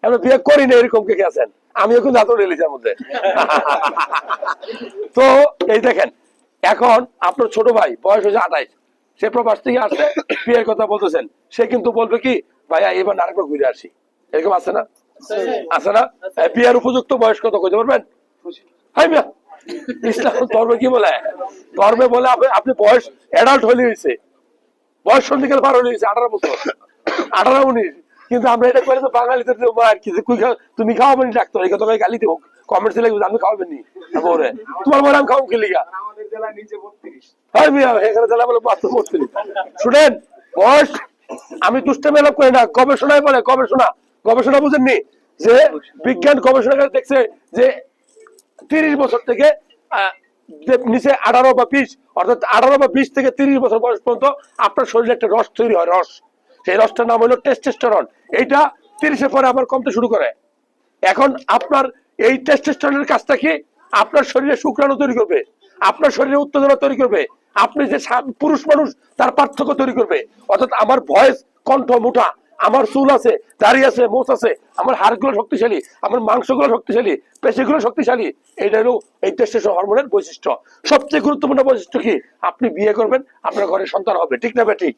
আমরা বিয়ে করি না এরকম কে আছেন? আমিও কিন্তু এত রিলিজের মধ্যে। তো এই দেখেন, এখন আপনার ছোট ভাই বয়স হয়েছে 28, সে প্রবাস থেকে আসছে, বিয়ের কথা বলতেছেন, সে কিন্তু বলবে কি ভাইয়া এবার আরেকবার ঘুরে আসি, এরকম আছে না? আছে না? বিয়ের উপযুক্ত বয়স কত কইতে পারবেন? হাই মিয়া, ইসলাম ধর্মে কি বলে? ধর্মে বলে আপনি বয়স অ্যাডাল্ট হলে হয়েছে, বয়স সন্ধিকাল পার হলে হয়েছে 18 বছর, 18-19। কিন্তু আমরা এটা করে তো বাঙালিদের তুমি খাওয়াবেনি ডাক্তার, এই কথা গালি দেবো, কমেন্টস লাগবে আমি খাওয়াবেন নি বলে, তোমার বলে আমি খাওয়াম খেলি গা। শুনেন, বয়স আমি দুষ্টামি আলাপ করি না, গবেষণায় বলে, গবেষণা বুঝেননি যে বিজ্ঞান গবেষণা করে দেখছে যে 30 বছর থেকে নিচে 18 বা 20, অর্থাৎ 18 বা 20 থেকে 30 বছর বয়স পর্যন্ত আপনার শরীরে একটা রস তৈরি হয়, রস, সেই রসটার নাম হলো টেস্টোস্টেরন। এইটা 30-এর পরে আবার কমতে শুরু করে। এখন আপনার এই টেস্টোস্টেরনের কাজটা কি? আপনার শরীরে শুক্রাণু তৈরি করবে, আপনার শরীরে উত্তেজনা তৈরি করবে, আপনি যে পুরুষ মানুষ তার পার্থক্য তৈরি করবে। অর্থাৎ আমার ভয়েস, কণ্ঠ মোটা, আমার চুল আছে, দাড়ি আছে, মোচ আছে, আমার হাড়গুলো শক্তিশালী, আমার মাংসগুলো শক্তিশালী, পেশিগুলো শক্তিশালী। এইটা হলো এই টেস্টোস্টেরন হরমোনের বৈশিষ্ট্য। সবচেয়ে গুরুত্বপূর্ণ বৈশিষ্ট্য কি? আপনি বিয়ে করবেন, আপনার ঘরে সন্তান হবে, ঠিক না? ঠিক।